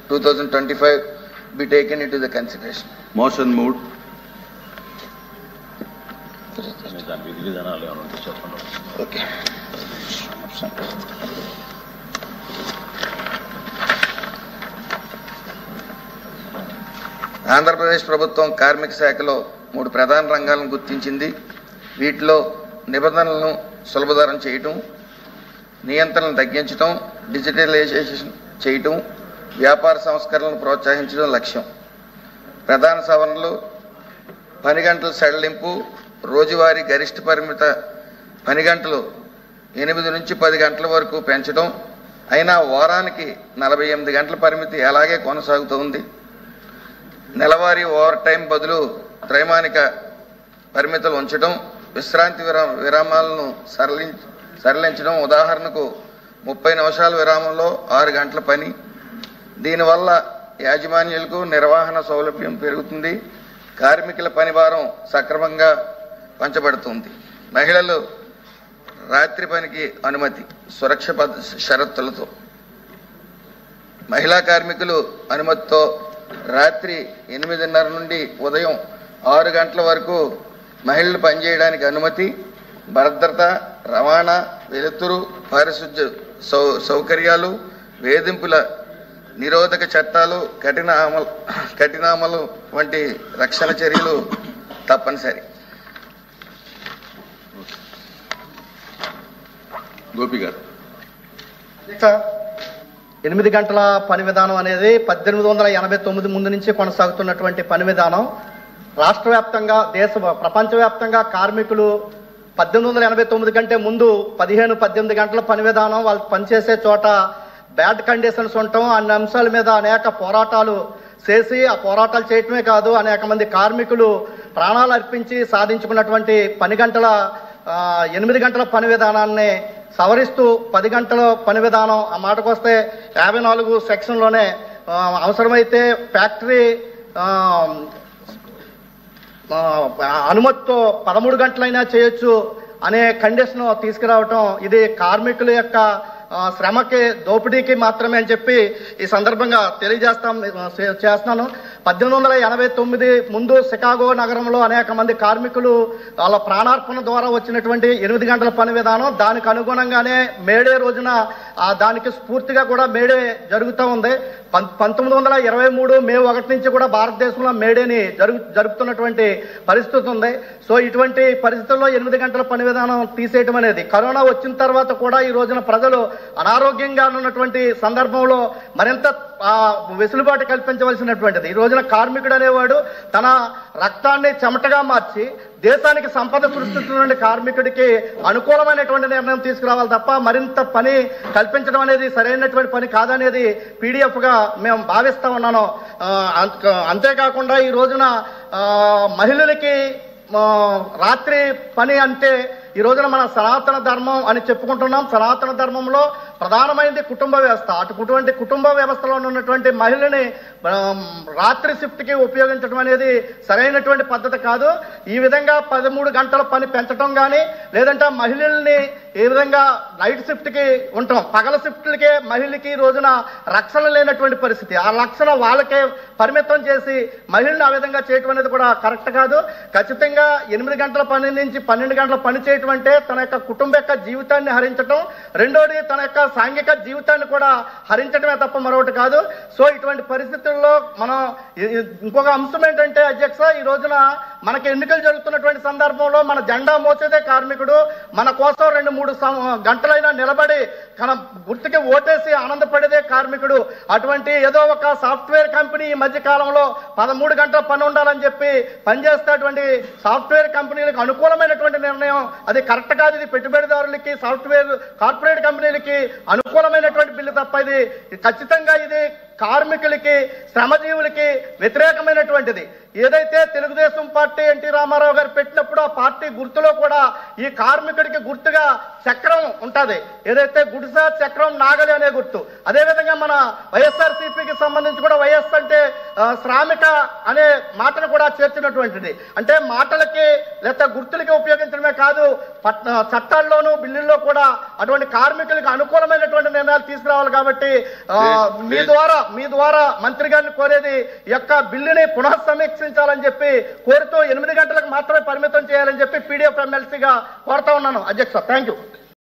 2025 be taken into the consideration. Motion moved. Okay. Andhra Pradesh ప్రభుత్వం కార్మిక శాఖలో 3 ప్రధాన రంగాలను గుర్తించింది. వీటిలో నిబంధనలను సులభతరం చేయటం, నియంత్రణలు తగ్గించడం, డిజిటలైజేషన్ చేయటం, వ్యాపార సంస్కరణలను ప్రోత్సహించడం లక్ష్యం. ప్రధాన సవరణలు పని గంటల సడలింపు, రోజువారీ గరిష్ట పరిమిత పని గంటలు 8 నుంచి 10 గంటల వరకు పెంచడం, అయినా వారానికి 48 గంటల పరిమితి అలాగే కొనసాగుతోంది. నెలవారీ ఓవర్ టైం బదులు త్రైమానిక పరిమితులు ఉంచడం, విశ్రాంతి విరామాలను సరళించడం. ఉదాహరణకు 30 నిమిషాల విరామంలో 6 గంటల పని. దీనివల్ల యాజమాన్యాలకు నిర్వహణ సౌలభ్యం పెరుగుతుంది, కార్మికుల పని భారం సక్రమంగా పంచబడుతుంది. మహిళలు రాత్రి పనికి అనుమతి సురక్ష షరతులతో. మహిళా కార్మికులు అనుమతితో రాత్రి 8:30 నుండి ఉదయం 6 గంటల వరకు మహిళలు పనిచేయడానికి అనుమతి. భద్రత, రవాణా, వెలుతురు, పారిశుద్ధ్య సౌకర్యాలు, వేధింపుల నిరోధక చట్టాలు, కఠినామలు వంటి రక్షణ చర్యలు తప్పనిసరి. గోపి గారు. 8 గంటల పని విధానం అనేది 1889 ముందు నుంచి కొనసాగుతున్నటువంటి పని విధానం. రాష్ట్ర వ్యాప్తంగా ప్రపంచవ్యాప్తంగా కార్మికులు 1889 కంటే ముందు 15-18 గంటల పని విధానం, వాళ్ళు పనిచేసే చోట బ్యాడ్ కండిషన్స్ ఉండటం, అన్ని అంశాల మీద అనేక పోరాటాలు చేసి, ఆ పోరాటాలు చేయటమే కాదు అనేక మంది కార్మికులు ప్రాణాలు అర్పించి సాధించుకున్నటువంటి 8 గంటల పని విధానాన్ని సవరిస్తూ 10 గంటల పని విధానం, ఆ మాటకు వస్తే 54 సెక్షన్లోనే అవసరమైతే ఫ్యాక్టరీ అనుమతితో 13 గంటలైనా చేయొచ్చు అనే కండిషన్ తీసుకురావటం, ఇది కార్మికుల యొక్క శ్రమకి, దోపిడీకి మాత్రమే అని చెప్పి ఈ సందర్భంగా చేస్తున్నాను. 1889 ముందు షికాగో నగరంలో అనేక మంది కార్మికులు వాళ్ళ ప్రాణార్పణ ద్వారా వచ్చినటువంటి 8 గంటల పని విధానం, దానికి అనుగుణంగానే మేడే రోజున దానికి స్ఫూర్తిగా కూడా మేడే జరుగుతూ ఉంది. 1923 మే 1 నుంచి కూడా భారతదేశంలో మేడేని జరుపుతున్నటువంటి పరిస్థితి ఉంది. సో ఇటువంటి పరిస్థితుల్లో 8 గంటల పని విధానం తీసేయటం అనేది, కరోనా వచ్చిన తర్వాత కూడా ఈ రోజున ప్రజలు అనారోగ్యంగా ఉన్నటువంటి సందర్భంలో మరింత వెసులుబాటు కల్పించవలసినటువంటిది. ఈ రోజున కార్మికుడు అనేవాడు తన రక్తాన్ని చెమటగా మార్చి దేశానికి సంపద సృష్టిస్తున్న కార్మికుడికి అనుకూలమైనటువంటి నిర్ణయం తీసుకురావాలి తప్ప మరింత పని కల్పించడం అనేది సరైనటువంటి పని కాదనేది పీడిఎఫ్ గా మేము భావిస్తా ఉన్నాను. అంతేకాకుండా ఈ రోజున మహిళలకి రాత్రి పని అంటే ఈ రోజున మన సనాతన ధర్మం అని చెప్పుకుంటున్నాం. సనాతన ధర్మంలో ప్రధానమైనది కుటుంబ వ్యవస్థ. అటువంటి కుటుంబ వ్యవస్థలో ఉన్నటువంటి మహిళని రాత్రి షిఫ్ట్ కి ఉపయోగించడం అనేది సరైనటువంటి పద్ధతి కాదు. ఈ విధంగా 13 గంటల పని పెంచడం కానీ, లేదంటే మహిళల్ని ఈ విధంగా నైట్ షిఫ్ట్ కి ఉంటాం, పగల షిఫ్ట్లకే మహిళకి ఈ రోజున రక్షణ లేనటువంటి పరిస్థితి. ఆ రక్షణ వాళ్ళకే పరిమితం చేసి మహిళని ఆ విధంగా చేయటం అనేది కూడా కరెక్ట్ కాదు. ఖచ్చితంగా 8 గంటల పని నుంచి 12 గంటల పని చేయటం అంటే తన యొక్క కుటుంబ యొక్క జీవితాన్ని హరించటం, రెండోది తన యొక్క సాంఘిక జీవితాన్ని కూడా హరించడమే తప్ప మరొకటి కాదు. సో ఇటువంటి పరిస్థితుల్లో మనం ఇంకొక అంశం ఏంటంటే అధ్యక్ష, ఈ రోజున మనకి ఎన్నికలు జరుగుతున్నటువంటి సందర్భంలో మన జెండా మోసేదే కార్మికుడు. మన కోసం 2-3 గంటలైనా నిలబడి తన గుర్తుకి ఓటేసి ఆనందపడేదే కార్మికుడు. అటువంటి ఏదో ఒక సాఫ్ట్వేర్ కంపెనీ ఈ మధ్య కాలంలో 13 గంటల పని ఉండాలని చెప్పి పనిచేసేటువంటి సాఫ్ట్వేర్ కంపెనీలకు అనుకూలమైనటువంటి నిర్ణయం అది కరెక్ట్ కాదు. ఇది పెట్టుబడిదారులకి, సాఫ్ట్వేర్ కార్పొరేట్ కంపెనీలకి అనుకూలమైనటువంటి బిల్లు తప్ప ఇది ఖచ్చితంగా ఇది కార్మికులకి, శ్రమజీవులకి వ్యతిరేకమైనటువంటిది. ఏదైతే తెలుగుదేశం పార్టీ ఎన్టీ రామారావు గారు పెట్టినప్పుడు ఆ పార్టీ గుర్తులో కూడా ఈ కార్మికుడికి గుర్తుగా చక్రం ఉంటుంది. ఏదైతే గుడిస చక్రం నాగలి అనే గుర్తు, అదేవిధంగా మన వైఎస్ఆర్సీపీకి సంబంధించి కూడా వైఎస్ అంటే శ్రామిక అనే మాటను కూడా చేర్చినటువంటిది. అంటే మాటలకి లేదా గుర్తులకి ఉపయోగించడమే కాదు, చట్టాల్లోనూ బిల్లుల్లో కూడా అటువంటి కార్మికులకు అనుకూలమైనటువంటి నిర్ణయాలు తీసుకురావాలి. కాబట్టి మీ ద్వారా మీ ద్వారా మంత్రి గారిని కోరేది ఈ యొక్క బిల్లుని పునఃసమీక్షించాలని చెప్పి కోరుతూ 8 గంటలకు మాత్రమే పరిమితం చేయాలని చెప్పి పీడీఎఫ్ ఎమ్మెల్సీగా కోరుతా ఉన్నాను. అధ్యక్ష, థ్యాంక్ యూ.